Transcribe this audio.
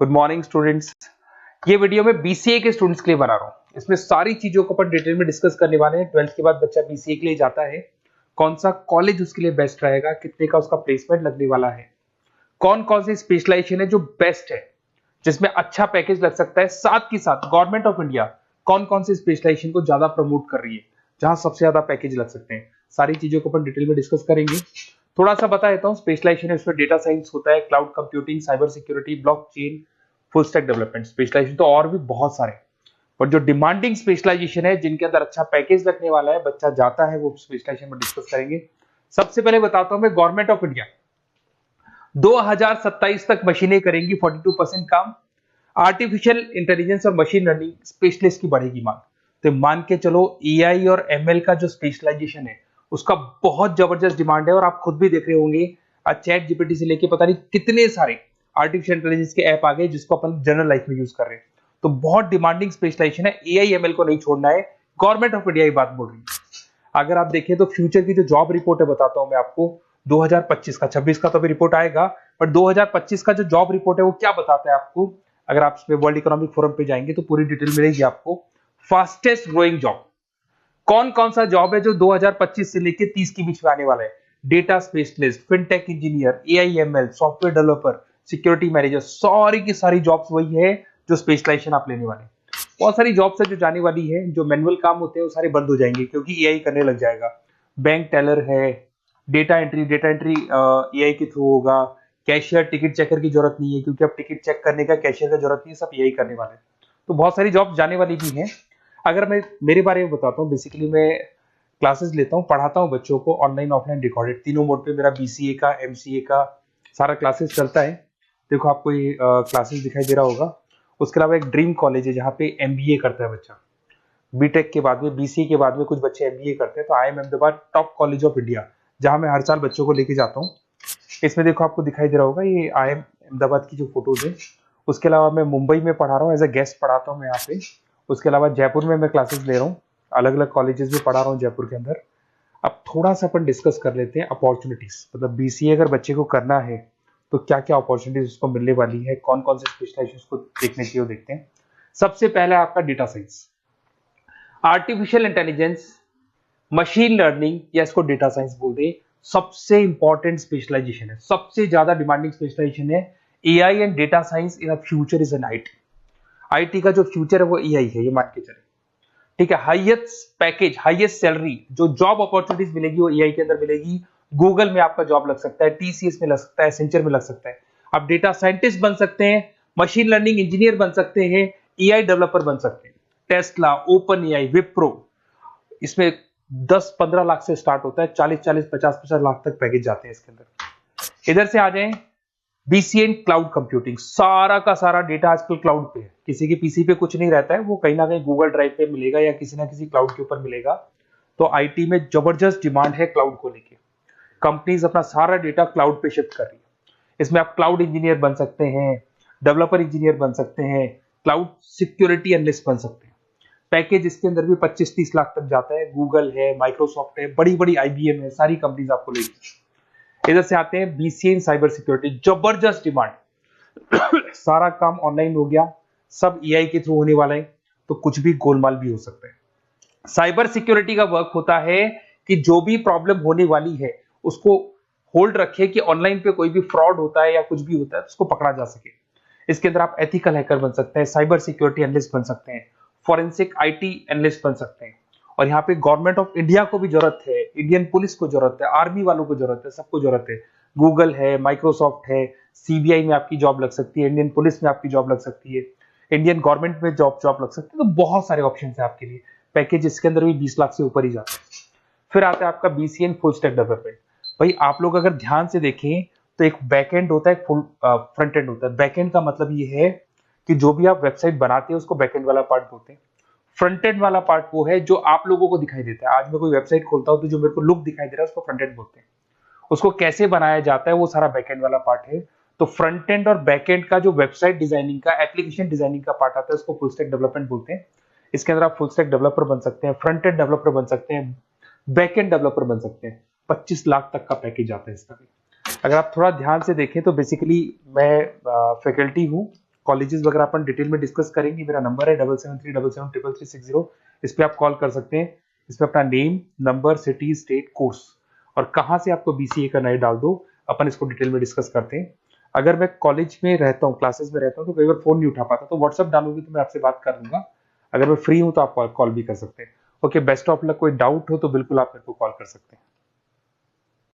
Good morning students. ये video मैं BCA के स्टूडेंट्स के लिए बना रहा हूँ। इसमें सारी चीजों को अपन डिटेल में डिस्कस करने वाले हैं। 12th के बाद बच्चा बीसीए के लिए जाता है, कौन सा कॉलेज उसके लिए बेस्ट रहेगा, कितने का उसका प्लेसमेंट लगने वाला है, कौन कौन सी स्पेशलाइजेशन है जो बेस्ट है, जिसमें अच्छा पैकेज लग सकता है, साथ के साथ गवर्नमेंट ऑफ इंडिया कौन कौन सी स्पेशलाइजेशन को ज्यादा प्रमोट कर रही है, जहां सबसे ज्यादा पैकेज लग सकते हैं। सारी चीजों को अपन डिटेल में डिस्कस करेंगे। थोड़ा सा बता देता हूँ, स्पेशलाइजेशन उसमें डेटा साइंस होता है, cloud computing, cyber security, blockchain, full stack development. Specialisation तो और भी बहुत सारे, पर जो डिमांडिंग स्पेशलाइजेशन है, जिनके अंदर अच्छा पैकेज लगने वाला है, बच्चा जाता है, वो स्पेशलाइजेशन में डिस्कस करेंगे। सबसे पहले बताता हूं मैं, गवर्नमेंट ऑफ इंडिया 2027 तक मशीनें करेंगी 42% काम। आर्टिफिशियल इंटेलिजेंस और मशीन लर्निंग स्पेशलिस्ट की बढ़ेगी मांग। तो मान के चलो एआई और एमएल का जो स्पेशलाइजेशन है उसका बहुत जबरदस्त डिमांड है। और आप खुद भी देख रहे होंगे, आज चैट जीपीटी से लेके पता नहीं कितने सारे आर्टिफिशियल इंटेलिजेंस के ऐप आ गए जिसको अपन जनरल लाइफ में यूज कर रहे हैं। तो बहुत डिमांडिंग स्पेशलाइजेशन है, एआई एमएल को नहीं छोड़ना है। गवर्नमेंट ऑफ इंडिया ये बात बोल रही है। अगर आप देखें तो फ्यूचर की जो जॉब रिपोर्ट है, बताता हूं मैं आपको 2025 का, 26 का तो अभी रिपोर्ट आएगा, पर 2025 का जो जॉब रिपोर्ट है वो क्या बताता है आपको। अगर आप इसमें वर्ल्ड इकोनॉमिक फोरम पे जाएंगे तो पूरी डिटेल मिलेगी आपको। फास्टेस्ट ग्रोइंग जॉब कौन कौन सा जॉब है जो 2025 से लेके 30 के बीच में आने वाला है। Data specialist, fintech engineer, AIML, software developer, security manager, सारी की सारी जॉब्स वही है जो स्पेशलाइजेशन आप लेने वाले हैं। बहुत सारी जॉब्स है जो जाने वाली है, जो मैनुअल काम होते हैं वो सारे बंद हो जाएंगे क्योंकि एआई करने लग जाएगा। बैंक टेलर है, डेटा एंट्री एआई के थ्रू होगा। कैशियर, टिकट चेकर की जरूरत नहीं है क्योंकि अब टिकट चेक करने का कैशियर का जरूरत नहीं है, सब एआई करने वाले हैं। तो बहुत सारी जॉब जाने वाली भी हैं। अगर मैं मेरे बारे में बताता हूँ, बेसिकली मैं क्लासेस लेता हूँ, पढ़ाता हूँ बच्चों को, ऑनलाइन ऑफलाइन रिकॉर्डेड, तीनों मोड पे मेरा बीसीए का, एमसीए का सारा क्लासेस चलता है। देखो आपको ये क्लासेस दिखाई दे रहा होगा। उसके अलावा एक ड्रीम कॉलेज है जहाँ पे एमबीए करता है बच्चा। बीटेक के बाद में, बीसीए के बाद में कुछ बच्चे एमबीए करते हैं। तो I am Ahmedabad top college of India, जहाँ मैं हर साल बच्चों को लेके जाता हूँ। इसमें देखो आपको दिखाई दे रहा होगा, ये आई एम अहमदाबाद की जो फोटोज है। उसके अलावा मैं मुंबई में पढ़ा रहा हूँ, एज अ गेस्ट पढ़ाता हूँ मैं यहाँ पे। उसके अलावा जयपुर में मैं क्लासेस ले रहा हूँ, अलग अलग कॉलेजेस में पढ़ा रहा हूँ जयपुर के अंदर। अब थोड़ा सा अपन डिस्कस कर लेते हैं अपॉर्चुनिटीज, मतलब बीसीए अगर बच्चे को करना है तो क्या क्या अपॉर्चुनिटीज उसको मिलने वाली है, कौन कौन से स्पेशलाइजेशन को देखने चाहिए वो देखते हैं। सबसे पहला आपका data science, artificial intelligence, machine learning, या इसको डेटा साइंस बोल दे, सबसे इंपॉर्टेंट स्पेशलाइजेशन है, सबसे ज्यादा डिमांडिंग स्पेशलाइजेशन है। AI and data science in future is an IT. IT का जो फ्यूचर है वो एआई है, ये मान के चले। ठीक है, हाईएस्ट पैकेज, हाईएस्ट सैलरी, जो जॉब अपॉर्चुनिटीज मिलेगी वो एआई के अंदर मिलेगी। गूगल में आपका जॉब लग सकता है, टीसीएस में लग सकता है, एसेंचर में लग सकता है। आप डेटा साइंटिस्ट बन सकते हैं, मशीन लर्निंग इंजीनियर बन सकते हैं, एआई डेवलपर बन सकते हैं। टेस्ला, ओपन एआई, विप्रो, इसमें 10-15 लाख से स्टार्ट होता है, 40-40, 50-50 लाख तक पैकेज जाते हैं इसके अंदर। इधर से आ जाएं, बीसीए इन क्लाउड कंप्यूटिंग, सारा का सारा डेटा आजकल क्लाउड पे है, किसी के पीसी पे कुछ नहीं रहता है, वो कहीं ना कहीं गूगल ड्राइव पे मिलेगा या किसी ना किसी क्लाउड के ऊपर मिलेगा। तो आईटी में जबरदस्त डिमांड है क्लाउड को लेके। कंपनीज अपना सारा डेटा क्लाउड पे शिफ्ट कर रही है। इसमें आप क्लाउड इंजीनियर बन सकते हैं, डेवलपर इंजीनियर बन सकते हैं, क्लाउड सिक्योरिटी एनालिस्ट बन सकते हैं। पैकेज इसके अंदर भी 25-30 लाख तक जाता है। गूगल है, माइक्रोसॉफ्ट है, बड़ी बड़ी आईबीएम है, सारी कंपनीज आपको लेगी। इधर से आते हैं बीसीए इन साइबर सिक्योरिटी, जबरदस्त डिमांड। सारा काम ऑनलाइन हो गया, सब एआई के थ्रू होने वाला है, तो कुछ भी गोलमाल भी हो सकता है। साइबर सिक्योरिटी का वर्क होता है कि जो भी प्रॉब्लम होने वाली है उसको होल्ड रखे कि ऑनलाइन पे कोई भी फ्रॉड होता है या कुछ भी होता है तो उसको पकड़ा जा सके। इसके अंदर आप एथिकल हैकर बन सकते हैं, साइबर सिक्योरिटी एनालिस्ट बन सकते हैं, फॉरेंसिक आईटी एनालिस्ट बन सकते हैं। और यहाँ पे गवर्नमेंट ऑफ इंडिया को भी जरूरत है, इंडियन पुलिस को जरूरत है, आर्मी वालों को जरूरत है, सबको जरूरत है। गूगल है, माइक्रोसॉफ्ट है, सीबीआई में आपकी जॉब लग सकती है, इंडियन पुलिस में आपकी जॉब लग सकती है, इंडियन गवर्नमेंट में जॉब लग सकती है। तो बहुत सारे ऑप्शन है आपके लिए। पैकेज इसके अंदर भी 20 लाख से ऊपर ही जाता है। फिर आता है आपका BCA in full stack development. भाई आप लोग अगर ध्यान से देखें तो एक बैक एंड होता है, एक फुल फ्रंट एंड होता है। बैक एंड का मतलब ये है कि जो भी आप वेबसाइट बनाते हैं उसको बैक एंड वाला पार्ट बोलते हैं। फ्रंट एंड वाला पार्ट वो है जो आप लोगों को दिखाई देता है। आज मैं कोई वेबसाइट खोलता हूं तो जो मेरे को लुक दिखाई दे रहा है उसको फ्रंट एंड बोलते हैं। उसको कैसे बनाया जाता है वो सारा बैक एंड वाला पार्ट है। तो फ्रंट एंड और बैक एंड का जो वेबसाइट डिजाइनिंग का, एप्लीकेशन डिजाइनिंग का पार्ट आता है उसको फुल स्टैक डेवलपमेंट बोलते हैं। इसके अंदर आप फुल स्टैक डेवलपर बन सकते हैं, फ्रंट एंड डेवलपर बन सकते हैं, बैक एंड डेवलपर बन सकते हैं। 25 लाख तक का पैकेज आता है इसका भी। अगर आप थोड़ा ध्यान से देखें तो बेसिकली मैं फैकल्टी हूँ कॉलेजेस वगैरह अपन डिटेल में डिस्कस करेंगे। मेरा नंबर है 7737733360, इस पे आप कॉल कर सकते हैं। इसमें अपना name, number, city, state, course और कहाँ से आपको बीसीए करना है डाल दो, अपन इसको डिटेल में डिस्कस करते हैं। अगर मैं कॉलेज में रहता हूँ, क्लासेस में रहता हूँ, तो कई बार फोन नहीं उठा पाता, तो व्हाट्सअप डालूंगी तो मैं आपसे बात कर लूंगा। अगर मैं फ्री हूँ तो आप कॉल भी कर सकते हैं। Okay, best of luck. कोई डाउट हो तो बिल्कुल आप मेरे को कॉल कर सकते हैं।